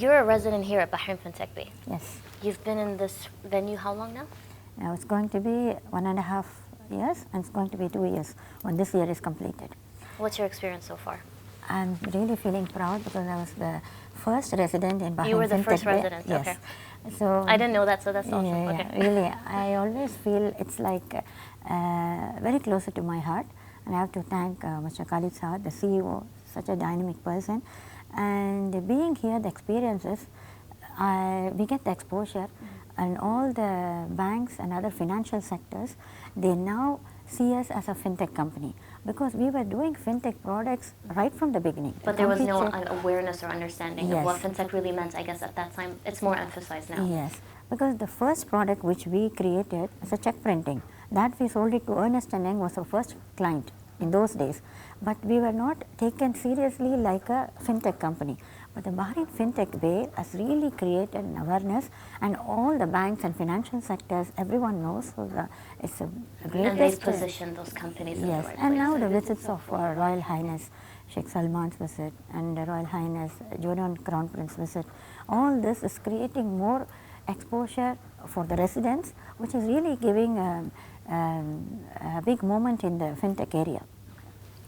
you're a resident here at Bahrain Fintech Bay. Yes. You've been in this venue how long now? Now it's going to be 1.5 years, and it's going to be 2 years when this year is completed. What's your experience so far? I'm really feeling proud because I was the first resident in Bahrain. You were the Fintech first Bay. resident, Yes. okay. So I didn't know that, so that's awesome. Yeah, okay. Really, I always feel it's like very closer to my heart, and I have to thank Mr. Khalid Saad, the CEO, such a dynamic person, and being here, the experiences, we get the exposure, and all the banks and other financial sectors, they now see us as a fintech company, because we were doing fintech products right from the beginning. But there was no awareness or understanding Yes. of what fintech really meant. I guess at that time, it's more emphasized now. Yes, because the first product which we created is a check printing. That we sold it to Ernst & Young, was our first client in those days. But we were not taken seriously like a fintech company. But the Bahrain Fintech Bay has really created an awareness, and all the banks and financial sectors, everyone knows. So it's a great. And they position those companies in the right and place. now the visits of Royal Highness Sheikh Salman's visit and Royal Highness Jordan Crown Prince visit, all this is creating more exposure for the residents, which is really giving a big moment in the fintech area.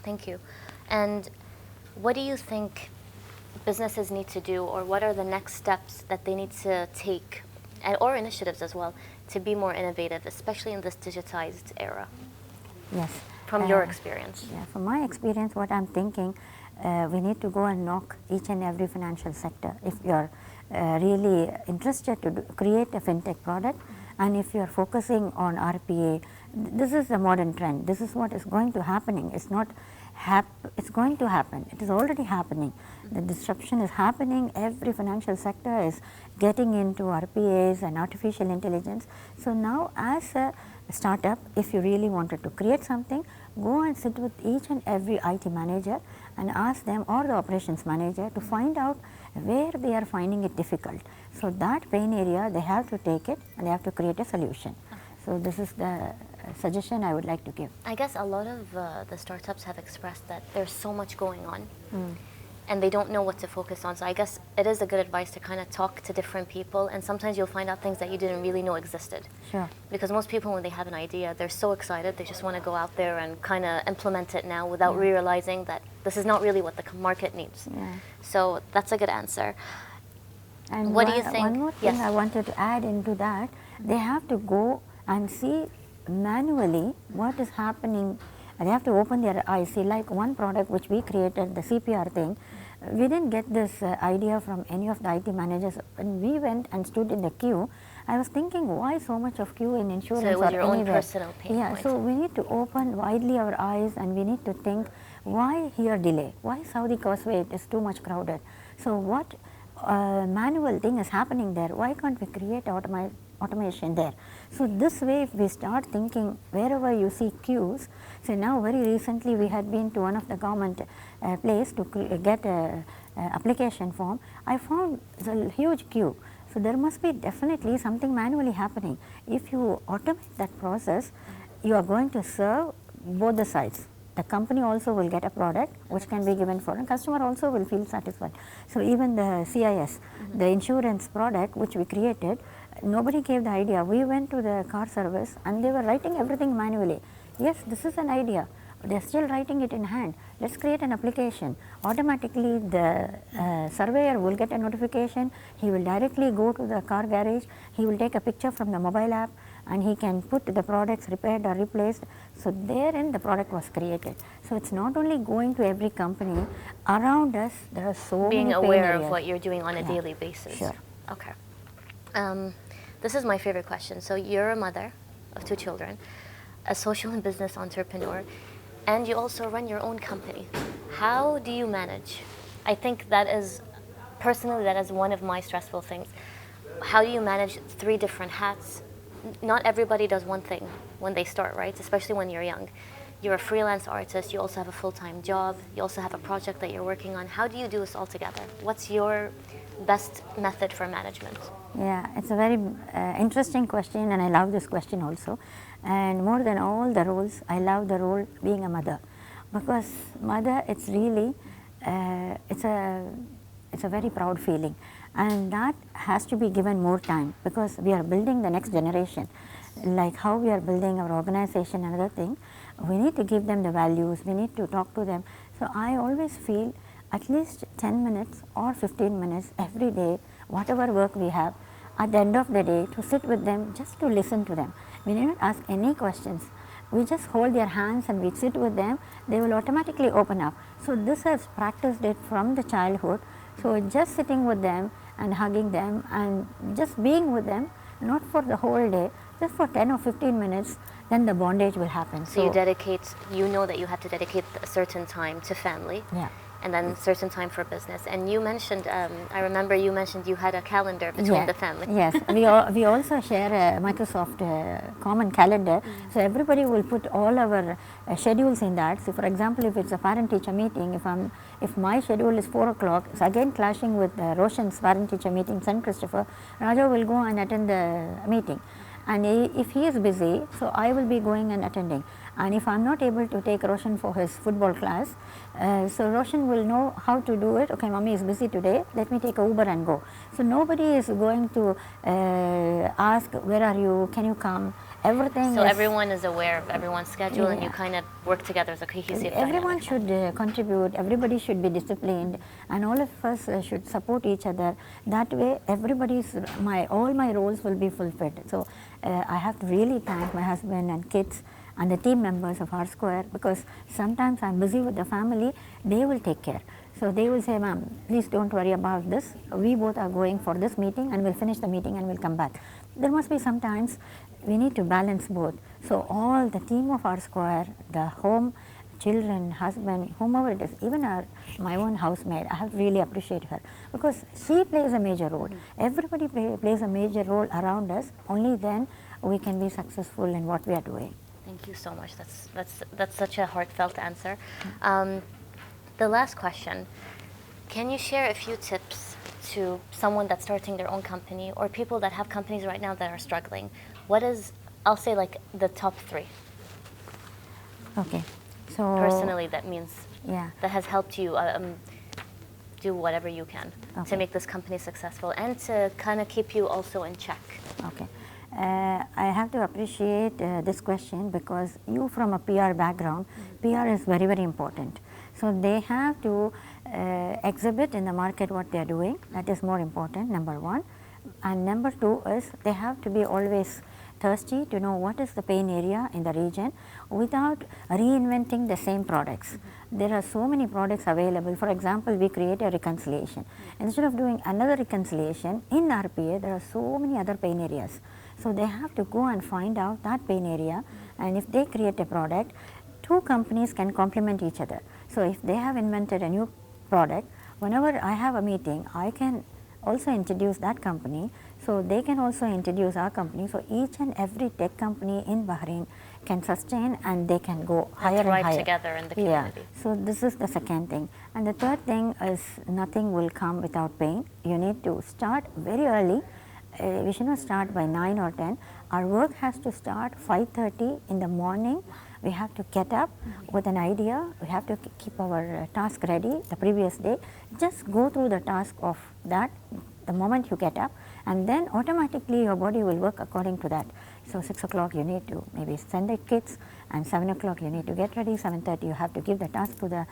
Thank you. And what do you think businesses need to do, or what are the next steps that they need to take, or initiatives as well, to be more innovative, especially in this digitized era? Yes. From your experience. Yeah, from my experience, what I'm thinking, we need to go and knock each and every financial sector. If you're really interested to create a fintech product, and if you're focusing on RPA, this is the modern trend. This is what is going to happening. It's not it's going to happen. It is already happening. The disruption is happening. Every financial sector is getting into RPAs and artificial intelligence. So now, as a startup, if you really wanted to create something, go and sit with each and every IT manager and ask them, or the operations manager, to find out where they are finding it difficult. So that pain area, they have to take it and they have to create a solution. So this is the suggestion I would like to give. I guess a lot of the startups have expressed that there's so much going on and they don't know what to focus on. So I guess it is a good advice to kind of talk to different people, and sometimes you'll find out things that you didn't really know existed. Sure. Because most people, when they have an idea, they're so excited, they just want to go out there and kind of implement it now without realizing that this is not really what the market needs. Yeah. So that's a good answer. And what do you think? One more thing I wanted to add into that, they have to go and see manually what is happening. They have to open their eyes. See, like one product which we created, the CPR thing, we didn't get this idea from any of the IT managers. When we went and stood in the queue, I was thinking, why so much of queue in insurance so it was or your anywhere? own personal pain Yeah, point. so we need to open widely our eyes, and we need to think, why here delay? Why Saudi Causeway it is too much crowded? So what manual thing is happening there? Why can't we create automation there? So this way, if we start thinking, wherever you see queues, so now very recently we had been to one of the government place to get a application form. I found a huge queue. So there must be definitely something manually happening. If you automate that process, you are going to serve both the sides. The company also will get a product which can be given for, and customer also will feel satisfied. So even the CIS, the insurance product which we created, nobody gave the idea. We went to the car service and they were writing everything manually. Yes, this is an idea. They are still writing it in hand. Let's create an application. Automatically the surveyor will get a notification. He will directly go to the car garage. He will take a picture from the mobile app and he can put the products repaired or replaced. So therein the product was created. So it's not only going to every company. Around us there are so being many aware areas. of what you're doing on a daily basis. Sure. Okay. This is my favorite question. So you're a mother of 2 children, a social and business entrepreneur, and you also run your own company. How do you manage? I think that is, personally, that is one of my stressful things. How do you manage 3 different hats? Not everybody does one thing when they start, right? Especially when you're young. You're a freelance artist, you also have a full-time job, you also have a project that you're working on. How do you do this all together? What's your best method for management? Yeah, it's a very interesting question, and I love this question also. And more than all the roles, I love the role being a mother, because mother, it's really, it's it's a very proud feeling, and that has to be given more time because we are building the next generation. Like how we are building our organization, another thing, we need to give them the values, we need to talk to them. So I always feel at least 10 minutes or 15 minutes every day, whatever work we have, at the end of the day, to sit with them, just to listen to them. We need not ask any questions. We just hold their hands and we sit with them, they will automatically open up. So this has practiced it from the childhood. So just sitting with them and hugging them and just being with them, not for the whole day, just for 10 or 15 minutes, then the bondage will happen. So you dedicate, you know that you have to dedicate a certain time to family. Yeah. And then certain time for business. And you mentioned, I remember you mentioned you had a calendar between the family. Yes, we also share a Microsoft common calendar. So everybody will put all our schedules in that. So for example, if it's a parent-teacher meeting, if my schedule is 4 o'clock, it's again clashing with Roshan's parent-teacher meeting, St. Christopher, Raja will go and attend the meeting. And if he is busy, so I will be going and attending. And if I am not able to take Roshan for his football class, so Roshan will know how to do it. Okay, mommy is busy today, let me take a Uber and go. So nobody is going to ask, where are you, can you come? Everything. So everyone is aware of everyone's schedule, and you kind of work together as a cohesive Everyone dynamic. should contribute, everybody should be disciplined, and all of us should support each other. That way all my roles will be fulfilled. So I have to really thank my husband and kids and the team members of Rsquare, because sometimes I am busy with the family, they will take care. So they will say, ma'am, please don't worry about this, we both are going for this meeting and we'll finish the meeting and we'll come back. There must be sometimes we need to balance both. So all the team of Rsquare, the home, children, husband, whomever it is, even my own housemaid, I have to really appreciate her, because she plays a major role. Everybody plays a major role around us, only then we can be successful in what we are doing. Thank you so much. That's such a heartfelt answer. The last question, can you share a few tips to someone that's starting their own company or people that have companies right now that are struggling? What is, I'll say like the top 3. Okay. So Personally, that means, yeah, that has helped you do whatever you can to Okay. make this company successful and to kind of keep you also in check. Okay. I have to appreciate this question, because you from a PR background, PR is very, very important. So they have to exhibit in the market what they are doing. That is more important, number 1. And number 2 is they have to be always thirsty to know what is the pain area in the region without reinventing the same products. There are so many products available. For example, we create a reconciliation. Instead of doing another reconciliation, in RPA there are so many other pain areas. So they have to go and find out that pain area, and if they create a product, 2 companies can complement each other. So if they have invented a new product, whenever I have a meeting, I can also introduce that company, so they can also introduce our company. So each and every tech company in Bahrain can sustain and they can go higher and higher Together in the community. Yeah. So this is the second thing. And the third thing is nothing will come without pain. You need to start very early. We should not start by 9 or 10. Our work has to start 5:30 in the morning. We have to get up with an idea. We have to keep our task ready the previous day. Just go through the task of that the moment you get up, and then automatically your body will work according to that. So 6 o'clock you need to maybe send the kids, and 7 o'clock you need to get ready, 7:30 you have to give the task to the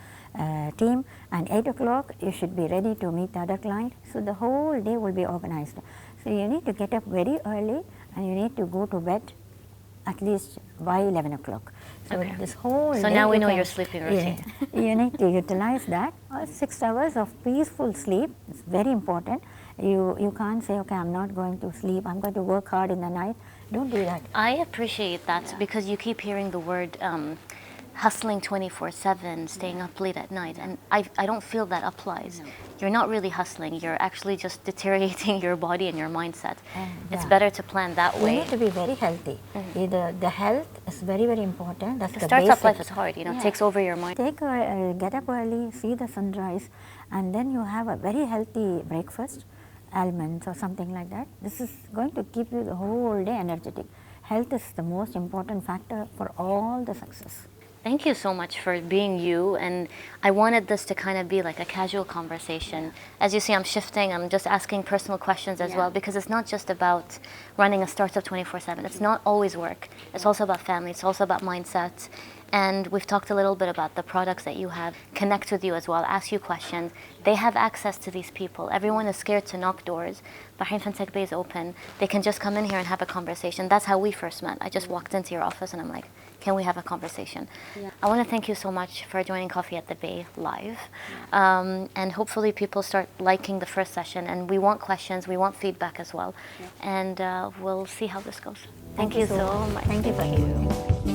team, and 8 o'clock you should be ready to meet the other client. So the whole day will be organized. So you need to get up very early and you need to go to bed at least by 11 o'clock. So this whole So day now we you know can- your sleeping routine. Yeah, you need to utilize that. 6 hours of peaceful sleep is very important. You can't say, okay, I'm not going to sleep, I'm going to work hard in the night. Don't do that. I appreciate that because you keep hearing the word hustling 24/7, staying up late at night, and I don't feel that applies. No. You're not really hustling, you're actually just deteriorating your body and your mindset. It's Yeah. better to plan that You way. need to be very healthy. The health is very, very important. That's the Startup basic. life is hard, you know, it Yeah. takes over your mind. Get up early, see the sunrise, and then you have a very healthy breakfast, almonds or something like that. This is going to keep you the whole day energetic. Health is the most important factor for all the success. Thank you so much for being you, and I wanted this to kind of be like a casual conversation. As you see, I'm shifting, I'm just asking personal questions as well, because it's not just about running a startup 24/7. It's not always work. It's also about family, it's also about mindset. And we've talked a little bit about the products that you have, connect with you as well, ask you questions. They have access to these people. Everyone is scared to knock doors. Bahrain Fintech Bay is open. They can just come in here and have a conversation. That's how we first met. I just walked into your office and I'm like, can we have a conversation? I want to thank you so much for joining Coffee at the Bay live. And hopefully people start liking the first session. And we want questions, we want feedback as well. And we'll see how this goes. Thank you so much. Thank you.